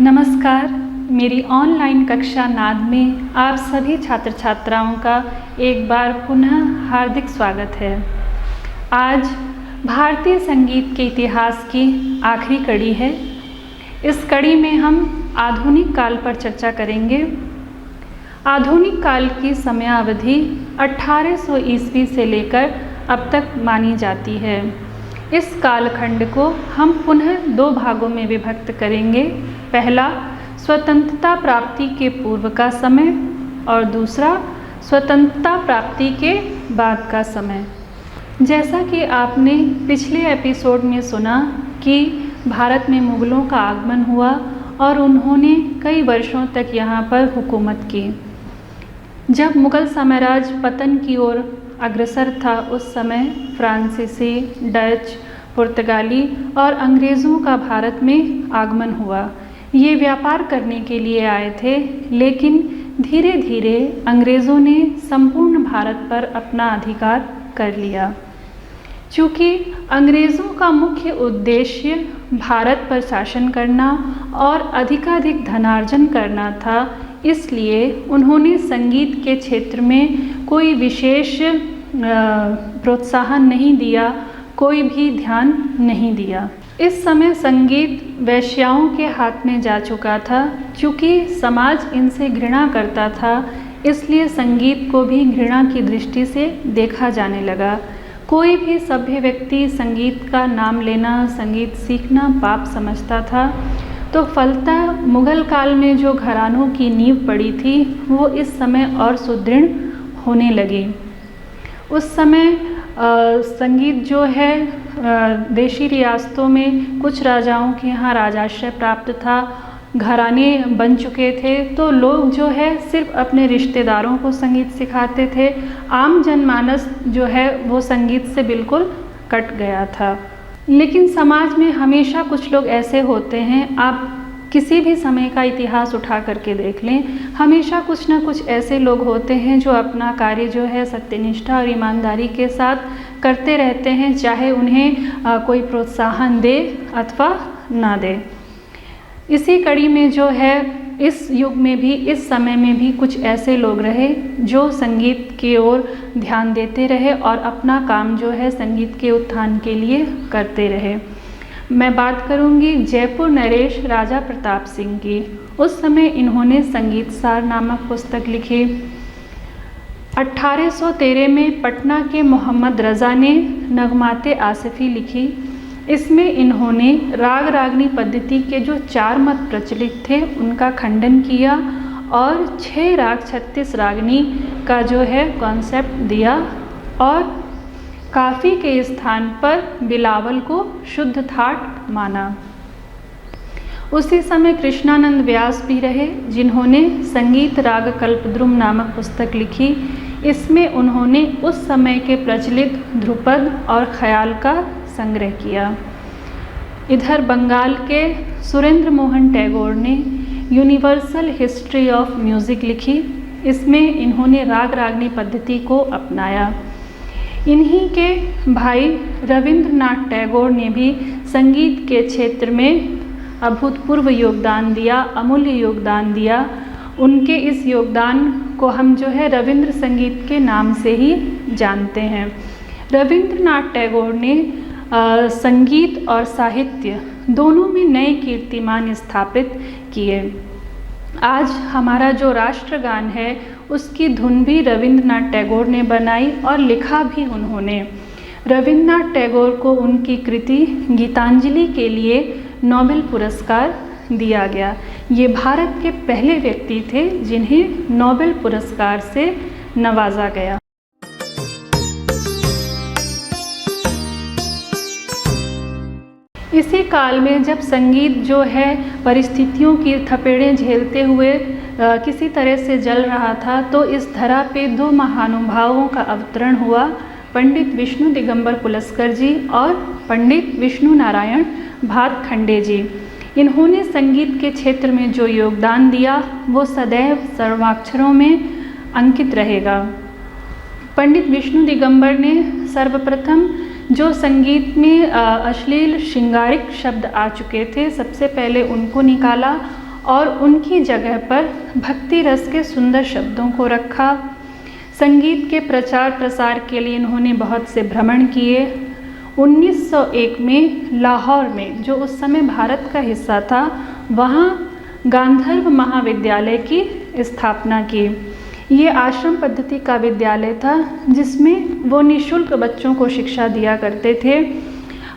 नमस्कार। मेरी ऑनलाइन कक्षा नाद में आप सभी छात्र छात्राओं का एक बार पुनः हार्दिक स्वागत है। आज भारतीय संगीत के इतिहास की आखिरी कड़ी है। इस कड़ी में हम आधुनिक काल पर चर्चा करेंगे। आधुनिक काल की समयावधि 1800 ईस्वी से लेकर अब तक मानी जाती है। इस कालखंड को हम पुनः दो भागों में विभक्त करेंगे। पहला स्वतंत्रता प्राप्ति के पूर्व का समय और दूसरा स्वतंत्रता प्राप्ति के बाद का समय। जैसा कि आपने पिछले एपिसोड में सुना कि भारत में मुग़लों का आगमन हुआ और उन्होंने कई वर्षों तक यहाँ पर हुकूमत की। जब मुग़ल साम्राज्य पतन की ओर अग्रसर था, उस समय फ्रांसीसी, डच, पुर्तगाली और अंग्रेज़ों का भारत में आगमन हुआ। ये व्यापार करने के लिए आए थे, लेकिन धीरे धीरे अंग्रेज़ों ने संपूर्ण भारत पर अपना अधिकार कर लिया। चूँकि अंग्रेज़ों का मुख्य उद्देश्य भारत पर शासन करना और अधिकाधिक धनार्जन करना था, इसलिए उन्होंने संगीत के क्षेत्र में कोई विशेष प्रोत्साहन नहीं दिया, कोई भी ध्यान नहीं दिया। इस समय संगीत वेश्याओं के हाथ में जा चुका था। चूँकि समाज इनसे घृणा करता था, इसलिए संगीत को भी घृणा की दृष्टि से देखा जाने लगा। कोई भी सभ्य व्यक्ति संगीत का नाम लेना, संगीत सीखना पाप समझता था। तो फलतः मुग़ल काल में जो घरानों की नींव पड़ी थी, वो इस समय और सुदृढ़ होने लगी। उस समय संगीत जो है देशी रियासतों में कुछ राजाओं के यहाँ राजाश्रय प्राप्त था, घराने बन चुके थे, तो लोग जो है सिर्फ अपने रिश्तेदारों को संगीत सिखाते थे। आम जनमानस जो है वो संगीत से बिल्कुल कट गया था। लेकिन समाज में हमेशा कुछ लोग ऐसे होते हैं, आप किसी भी समय का इतिहास उठा करके देख लें, हमेशा कुछ ना कुछ ऐसे लोग होते हैं जो अपना कार्य जो है सत्यनिष्ठा और ईमानदारी के साथ करते रहते हैं, चाहे उन्हें कोई प्रोत्साहन दे अथवा ना दे। इसी कड़ी में जो है इस युग में भी, इस समय में भी कुछ ऐसे लोग रहे जो संगीत की ओर ध्यान देते रहे और अपना काम जो है संगीत के उत्थान के लिए करते रहे। मैं बात करूंगी जयपुर नरेश राजा प्रताप सिंह की। उस समय इन्होंने संगीत सार नामक पुस्तक लिखी। 1813 में पटना के मोहम्मद रज़ा ने नगमाते आसिफ़ी लिखी। इसमें इन्होंने राग रागनी पद्धति के जो 4 मत प्रचलित थे उनका खंडन किया और 6 राग 36 रागनी का जो है कॉन्सेप्ट दिया और काफ़ी के स्थान पर बिलावल को शुद्ध ठाट माना। उसी समय कृष्णानंद व्यास भी रहे, जिन्होंने संगीत राग कल्पद्रुम नामक पुस्तक लिखी। इसमें उन्होंने उस समय के प्रचलित ध्रुपद और ख्याल का संग्रह किया। इधर बंगाल के सुरेंद्र मोहन टैगोर ने यूनिवर्सल हिस्ट्री ऑफ म्यूज़िक लिखी। इसमें इन्होंने राग रागनी पद्धति को अपनाया। इन्हीं के भाई रविंद्रनाथ टैगोर ने भी संगीत के क्षेत्र में अभूतपूर्व योगदान दिया, अमूल्य योगदान दिया। उनके इस योगदान को हम जो है रविंद्र संगीत के नाम से ही जानते हैं। रविंद्रनाथ टैगोर ने संगीत और साहित्य दोनों में नए कीर्तिमान स्थापित किए। आज हमारा जो राष्ट्रगान है उसकी धुन भी रविंद्रनाथ टैगोर ने बनाई और लिखा भी उन्होंने। रविंद्रनाथ टैगोर को उनकी कृति गीतांजलि के लिए नोबेल पुरस्कार दिया गया। ये भारत के पहले व्यक्ति थे जिन्हें नोबेल पुरस्कार से नवाजा गया। इसी काल में जब संगीत जो है परिस्थितियों की थपेड़ें झेलते हुए किसी तरह से जल रहा था, तो इस धरा पे 2 महानुभावों का अवतरण हुआ, पंडित विष्णु दिगंबर पुलस्कर जी और पंडित विष्णु नारायण भातखंडे जी। इन्होंने संगीत के क्षेत्र में जो योगदान दिया वो सदैव सर्वाक्षरों में अंकित रहेगा। पंडित विष्णु दिगंबर ने सर्वप्रथम जो संगीत में अश्लील श्रृंगारिक शब्द आ चुके थे, सबसे पहले उनको निकाला और उनकी जगह पर भक्ति रस के सुंदर शब्दों को रखा। संगीत के प्रचार प्रसार के लिए इन्होंने बहुत से भ्रमण किए। 1901 में लाहौर में, जो उस समय भारत का हिस्सा था, वहाँ गांधर्व महाविद्यालय की स्थापना की। ये आश्रम पद्धति का विद्यालय था जिसमें वो निःशुल्क बच्चों को शिक्षा दिया करते थे।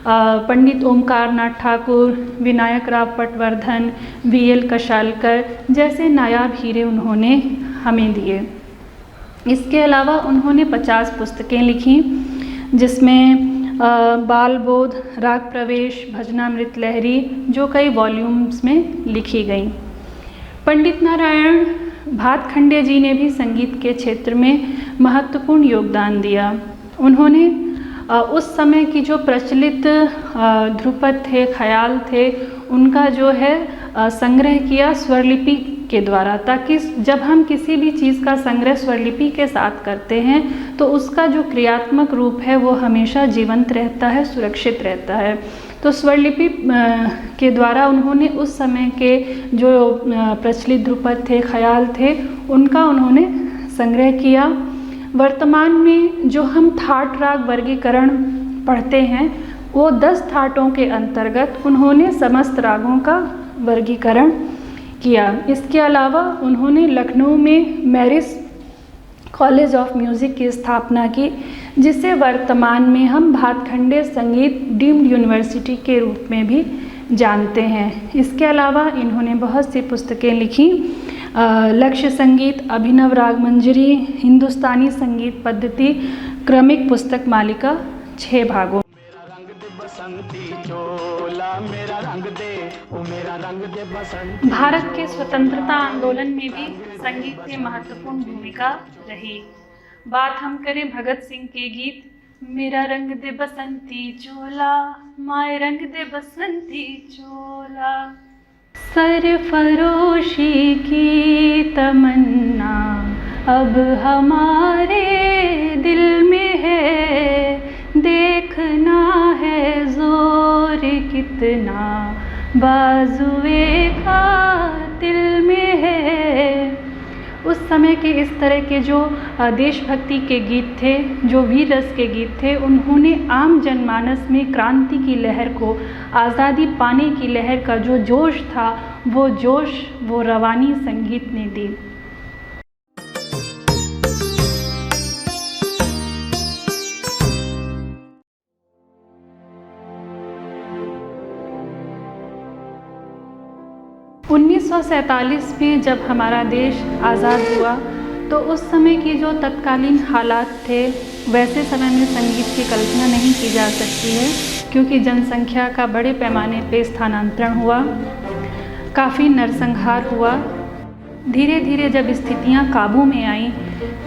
पंडित ओमकार नाथ ठाकुर, विनायक राव पटवर्धन, VL कशालकर जैसे नायाब हीरे उन्होंने हमें दिए। इसके अलावा उन्होंने 50 पुस्तकें लिखी, जिसमें बाल बोध, राग प्रवेश, भजनामृत लहरी, जो कई वॉल्यूम्स में लिखी गई। पंडित नारायण भातखंडे जी ने भी संगीत के क्षेत्र में महत्वपूर्ण योगदान दिया। उन्होंने उस समय की जो प्रचलित ध्रुपद थे, ख्याल थे, उनका जो है संग्रह किया स्वरलिपि के द्वारा, ताकि जब हम किसी भी चीज़ का संग्रह स्वरलिपि के साथ करते हैं तो उसका जो क्रियात्मक रूप है वो हमेशा जीवंत रहता है, सुरक्षित रहता है। तो स्वरलिपि के द्वारा उन्होंने उस समय के जो प्रचलित ध्रुपद थे, ख्याल थे, उनका उन्होंने संग्रह किया। वर्तमान में जो हम थाट राग वर्गीकरण पढ़ते हैं, वो 10 थाटों के अंतर्गत उन्होंने समस्त रागों का वर्गीकरण किया। इसके अलावा उन्होंने लखनऊ में मैरिस कॉलेज ऑफ म्यूज़िक की स्थापना की, जिसे वर्तमान में हम भातखंडे संगीत डीम्ड यूनिवर्सिटी के रूप में भी जानते हैं। इसके अलावा इन्होंने बहुत सी पुस्तकें लिखी। लक्ष्य संगीत, अभिनव राग मंजरी, हिंदुस्तानी संगीत पद्धति, क्रमिक पुस्तक मालिका 6 भागों। भारत के स्वतंत्रता आंदोलन में भी संगीत की महत्वपूर्ण भूमिका रही। बात हम करें भगत सिंह के गीत, मेरा रंग दे बसंती चोला, माए रंग दे बसंती चोला, सरफरोशी की तमन्ना अब हमारे दिल में है, देखना है जोर कितना बाजुए का दिल में है। उस समय के इस तरह के जो देशभक्ति के गीत थे, जो वीर रस के गीत थे, उन्होंने आम जनमानस में क्रांति की लहर को, आज़ादी पाने की लहर का जो जोश था, वो जोश, वो रवानी संगीत ने दी। उन्नीस 1947 में जब हमारा देश आज़ाद हुआ तो उस समय की जो तत्कालीन हालात थे, वैसे समय में संगीत की कल्पना नहीं की जा सकती है, क्योंकि जनसंख्या का बड़े पैमाने पे स्थानांतरण हुआ, काफ़ी नरसंहार हुआ। धीरे धीरे जब स्थितियां काबू में आईं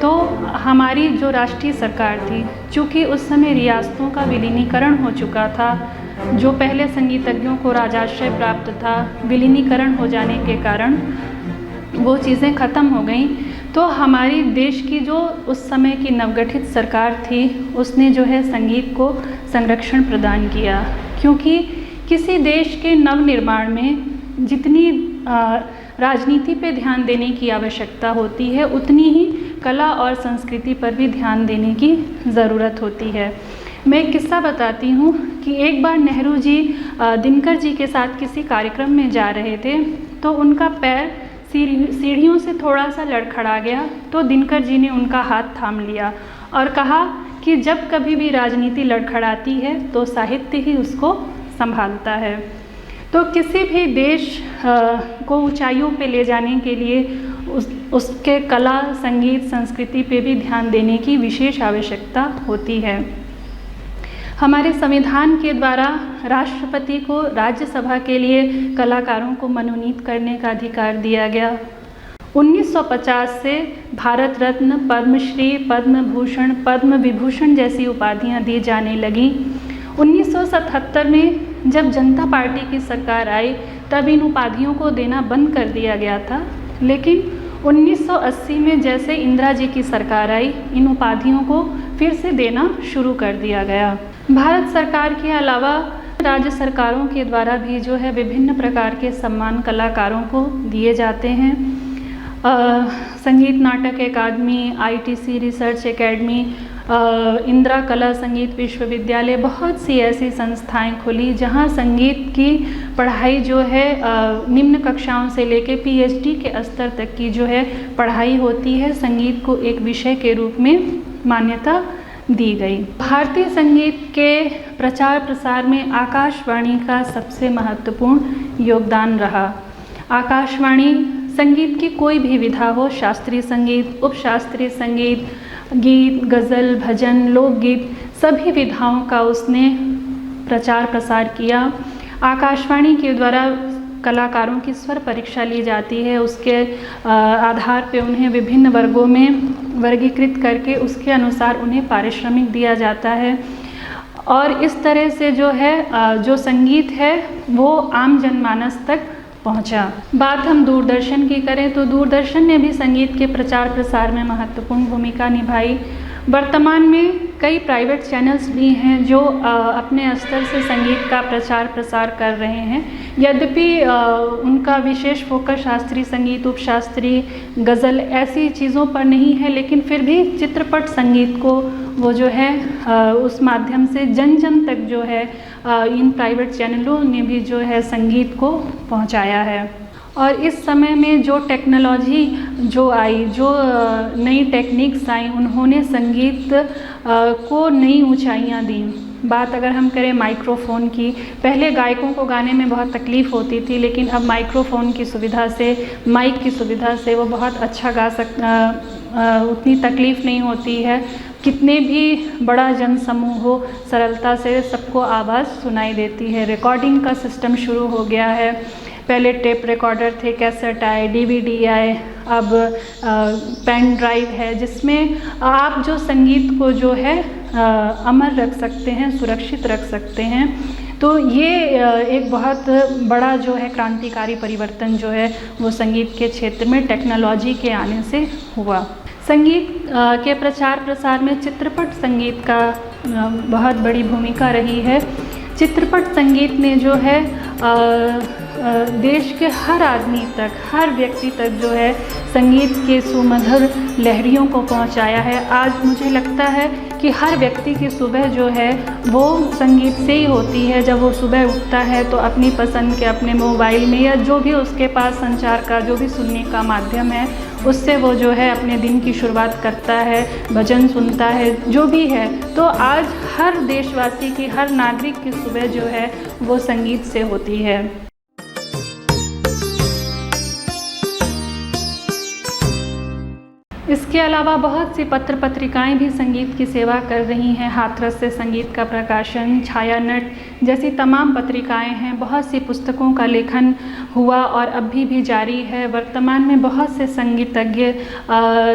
तो हमारी जो राष्ट्रीय सरकार थी, चूँकि उस समय रियासतों का विलीनीकरण हो चुका था, जो पहले संगीतज्ञों को राजाश्रय प्राप्त था, विलीनीकरण हो जाने के कारण वो चीज़ें ख़त्म हो गईं। तो हमारी देश की जो उस समय की नवगठित सरकार थी, उसने जो है संगीत को संरक्षण प्रदान किया, क्योंकि किसी देश के नवनिर्माण में जितनी राजनीति पे ध्यान देने की आवश्यकता होती है, उतनी ही कला और संस्कृति पर भी ध्यान देने की ज़रूरत होती है। मैं एक किस्सा बताती हूँ कि एक बार नेहरू जी दिनकर जी के साथ किसी कार्यक्रम में जा रहे थे, तो उनका पैर सीढ़ियों से थोड़ा सा लड़खड़ा गया। तो दिनकर जी ने उनका हाथ थाम लिया और कहा कि जब कभी भी राजनीति लड़खड़ाती है तो साहित्य ही उसको संभालता है। तो किसी भी देश को ऊंचाइयों पे ले जाने के लिए उसके कला, संगीत, संस्कृति पे भी ध्यान देने की विशेष आवश्यकता होती है। हमारे संविधान के द्वारा राष्ट्रपति को राज्यसभा के लिए कलाकारों को मनोनीत करने का अधिकार दिया गया। 1950 से भारत रत्न, पद्मश्री, पद्म भूषण, पद्म विभूषण जैसी उपाधियां दी जाने लगीं। 1977 में जब जनता पार्टी की सरकार आई, तब इन उपाधियों को देना बंद कर दिया गया था, लेकिन 1980 में जैसे इंदिरा जी की सरकार आई, इन उपाधियों को फिर से देना शुरू कर दिया गया। भारत सरकार के अलावा राज्य सरकारों के द्वारा भी जो है विभिन्न प्रकार के सम्मान कलाकारों को दिए जाते हैं। संगीत नाटक अकादमी, ITC रिसर्च एकेडमी, इंदिरा कला संगीत विश्वविद्यालय, बहुत सी ऐसी संस्थाएं खुली जहां संगीत की पढ़ाई जो है निम्न कक्षाओं से लेकर PhD के स्तर तक की जो है पढ़ाई होती है। संगीत को एक विषय के रूप में मान्यता दी गई। भारतीय संगीत के प्रचार प्रसार में आकाशवाणी का सबसे महत्वपूर्ण योगदान रहा। आकाशवाणी संगीत की कोई भी विधा हो, शास्त्रीय संगीत, उपशास्त्रीय संगीत, गीत, गज़ल, भजन, लोकगीत, सभी विधाओं का उसने प्रचार प्रसार किया। आकाशवाणी के द्वारा कलाकारों की स्वर परीक्षा ली जाती है, उसके आधार पे उन्हें विभिन्न वर्गों में वर्गीकृत करके उसके अनुसार उन्हें पारिश्रमिक दिया जाता है। और इस तरह से जो है जो संगीत है वो आम जनमानस तक पहुंचा। बात हम दूरदर्शन की करें तो दूरदर्शन ने भी संगीत के प्रचार प्रसार में महत्वपूर्ण भूमिका निभाई। वर्तमान में कई प्राइवेट चैनल्स भी हैं जो अपने स्तर से संगीत का प्रचार प्रसार कर रहे हैं। यद्यपि उनका विशेष फोकस शास्त्रीय संगीत, उपशास्त्रीय, गज़ल ऐसी चीज़ों पर नहीं है, लेकिन फिर भी चित्रपट संगीत को वो जो है उस माध्यम से जन जन तक जो है इन प्राइवेट चैनलों ने भी जो है संगीत को पहुंचाया है। और इस समय में जो टेक्नोलॉजी जो आई, जो नई टेक्निक्स आई, उन्होंने संगीत को नई ऊंचाइयां दी। बात अगर हम करें माइक्रोफ़ोन की, पहले गायकों को गाने में बहुत तकलीफ़ होती थी, लेकिन अब माइक्रोफ़ोन की सुविधा से, माइक की सुविधा से वो बहुत अच्छा उतनी तकलीफ़ नहीं होती है। कितने भी बड़ा जनसमूह हो, सरलता से सबको आवाज़ सुनाई देती है। रिकॉर्डिंग का सिस्टम शुरू हो गया है। पहले टेप रिकॉर्डर थे, कैसेट आए, DVD आए, अब पेन ड्राइव है जिसमें आप जो संगीत को जो है अमर रख सकते हैं, सुरक्षित रख सकते हैं। तो ये एक बहुत बड़ा जो है क्रांतिकारी परिवर्तन जो है वो संगीत के क्षेत्र में टेक्नोलॉजी के आने से हुआ। संगीत के प्रचार प्रसार में चित्रपट संगीत का बहुत बड़ी भूमिका रही है। चित्रपट संगीत ने जो है देश के हर आदमी तक, हर व्यक्ति तक जो है संगीत के सुमधुर लहरियों को पहुंचाया है। आज मुझे लगता है कि हर व्यक्ति की सुबह जो है वो संगीत से ही होती है। जब वो सुबह उठता है तो अपनी पसंद के अपने मोबाइल में या जो भी उसके पास संचार का जो भी सुनने का माध्यम है उससे वो जो है अपने दिन की शुरुआत करता है, भजन सुनता है, जो भी है। तो आज हर देशवासी की, हर नागरिक की सुबह जो है वो संगीत से होती है। इसके अलावा बहुत सी पत्र पत्रिकाएं भी संगीत की सेवा कर रही हैं। हाथरस से संगीत का प्रकाशन, छायानट जैसी तमाम पत्रिकाएं हैं। बहुत सी पुस्तकों का लेखन हुआ और अभी भी जारी है। वर्तमान में बहुत से संगीतज्ञ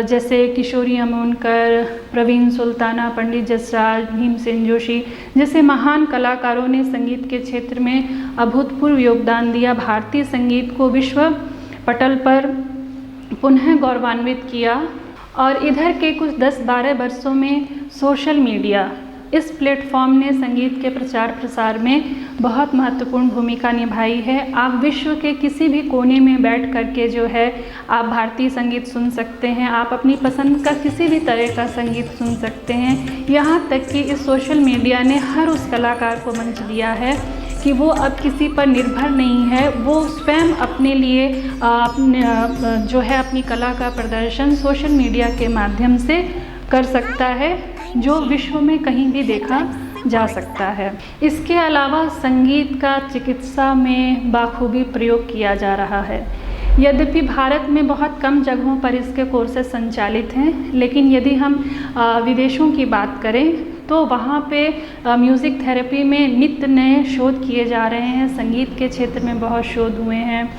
जैसे किशोरी अमोनकर, प्रवीण सुल्ताना, पंडित जसराज, भीमसेन जोशी जैसे महान कलाकारों ने संगीत के क्षेत्र में अभूतपूर्व योगदान दिया। भारतीय संगीत को विश्व पटल पर पुनः गौरवान्वित किया। और इधर के कुछ 10-12 वर्षों में सोशल मीडिया, इस प्लेटफॉर्म ने संगीत के प्रचार प्रसार में बहुत महत्वपूर्ण भूमिका निभाई है। आप विश्व के किसी भी कोने में बैठ करके जो है आप भारतीय संगीत सुन सकते हैं। आप अपनी पसंद का किसी भी तरह का संगीत सुन सकते हैं। यहाँ तक कि इस सोशल मीडिया ने हर उस कलाकार को मंच दिया है कि वो अब किसी पर निर्भर नहीं है। वो स्वयं अपने लिए जो है अपनी कला का प्रदर्शन सोशल मीडिया के माध्यम से कर सकता है, जो विश्व में कहीं भी देखा जा सकता है। इसके अलावा संगीत का चिकित्सा में बाखूबी प्रयोग किया जा रहा है। यद्यपि भारत में बहुत कम जगहों पर इसके कोर्सेज संचालित हैं, लेकिन यदि हम विदेशों की बात करें तो वहाँ पे म्यूज़िक थेरेपी में नित्य नए शोध किए जा रहे हैं। संगीत के क्षेत्र में बहुत शोध हुए हैं।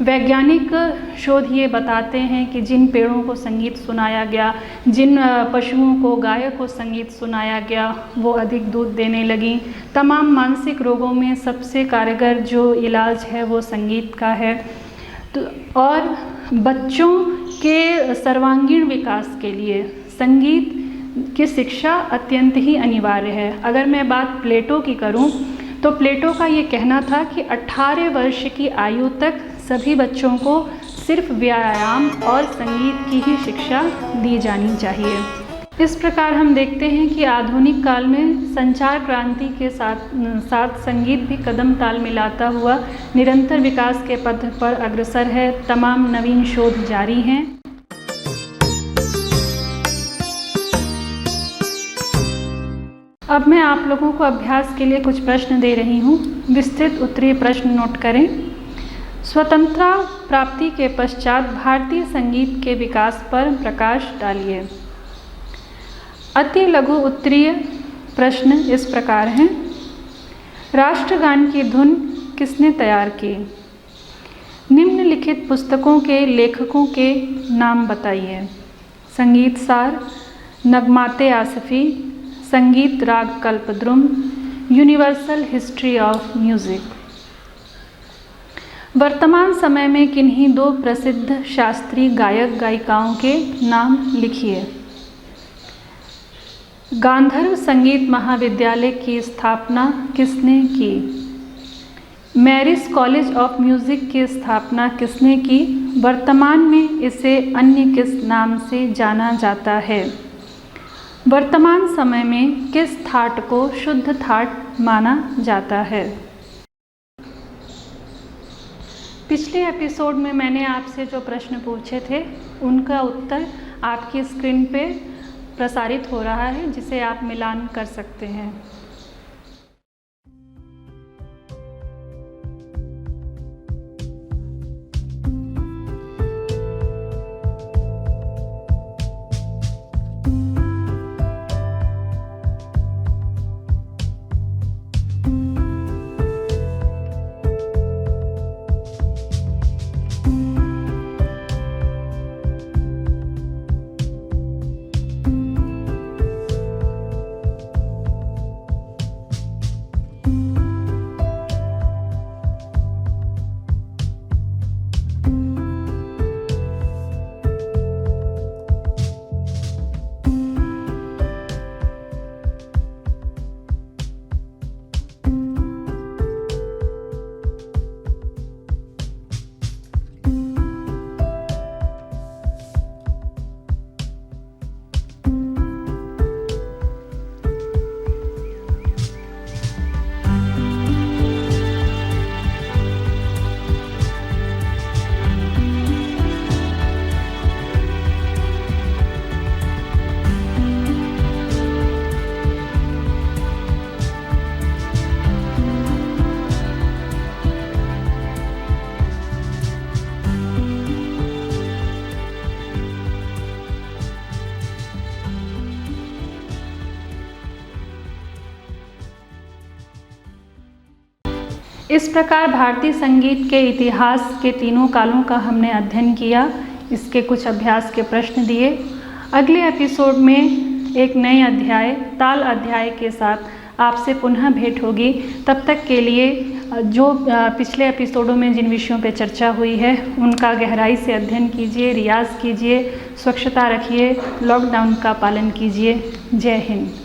वैज्ञानिक शोध ये बताते हैं कि जिन पेड़ों को संगीत सुनाया गया, जिन पशुओं को, गायों को संगीत सुनाया गया, वो अधिक दूध देने लगी। तमाम मानसिक रोगों में सबसे कारगर जो इलाज है वो संगीत का है। तो और बच्चों के सर्वांगीण विकास के लिए संगीत की शिक्षा अत्यंत ही अनिवार्य है। अगर मैं बात प्लेटो की करूं तो प्लेटो का ये कहना था कि 18 वर्ष की आयु तक सभी बच्चों को सिर्फ व्यायाम और संगीत की ही शिक्षा दी जानी चाहिए। इस प्रकार हम देखते हैं कि आधुनिक काल में संचार क्रांति के साथ संगीत भी कदम ताल मिलाता हुआ निरंतर विकास के पथ पर अग्रसर है। तमाम नवीन शोध जारी हैं। अब मैं आप लोगों को अभ्यास के लिए कुछ प्रश्न दे रही हूँ। विस्तृत उत्तरीय प्रश्न नोट करें। स्वतंत्रता प्राप्ति के पश्चात भारतीय संगीत के विकास पर प्रकाश डालिए। अति लघु उत्तरीय प्रश्न इस प्रकार हैं। राष्ट्रगान की धुन किसने तैयार की? निम्नलिखित पुस्तकों के लेखकों के नाम बताइए। संगीत सार, नगमाते आसफ़ी, संगीत राग कल्पद्रुम, यूनिवर्सल हिस्ट्री ऑफ म्यूज़िक। वर्तमान समय में किन्हीं दो प्रसिद्ध शास्त्रीय गायक गायिकाओं के नाम लिखिए। गांधर्व संगीत महाविद्यालय की स्थापना किसने की? मैरिस कॉलेज ऑफ म्यूज़िक की स्थापना किसने की? वर्तमान में इसे अन्य किस नाम से जाना जाता है? वर्तमान समय में किस थाट को शुद्ध थाट माना जाता है? पिछले एपिसोड में मैंने आपसे जो प्रश्न पूछे थे उनका उत्तर आपकी स्क्रीन पे प्रसारित हो रहा है, जिसे आप मिलान कर सकते हैं। इस प्रकार भारतीय संगीत के इतिहास के तीनों कालों का हमने अध्ययन किया। इसके कुछ अभ्यास के प्रश्न दिए। अगले एपिसोड में एक नए अध्याय, ताल अध्याय के साथ आपसे पुनः भेंट होगी। तब तक के लिए जो पिछले एपिसोडों में जिन विषयों पर चर्चा हुई है उनका गहराई से अध्ययन कीजिए, रियाज कीजिए, स्वच्छता रखिए, लॉकडाउन का पालन कीजिए। जय हिंद।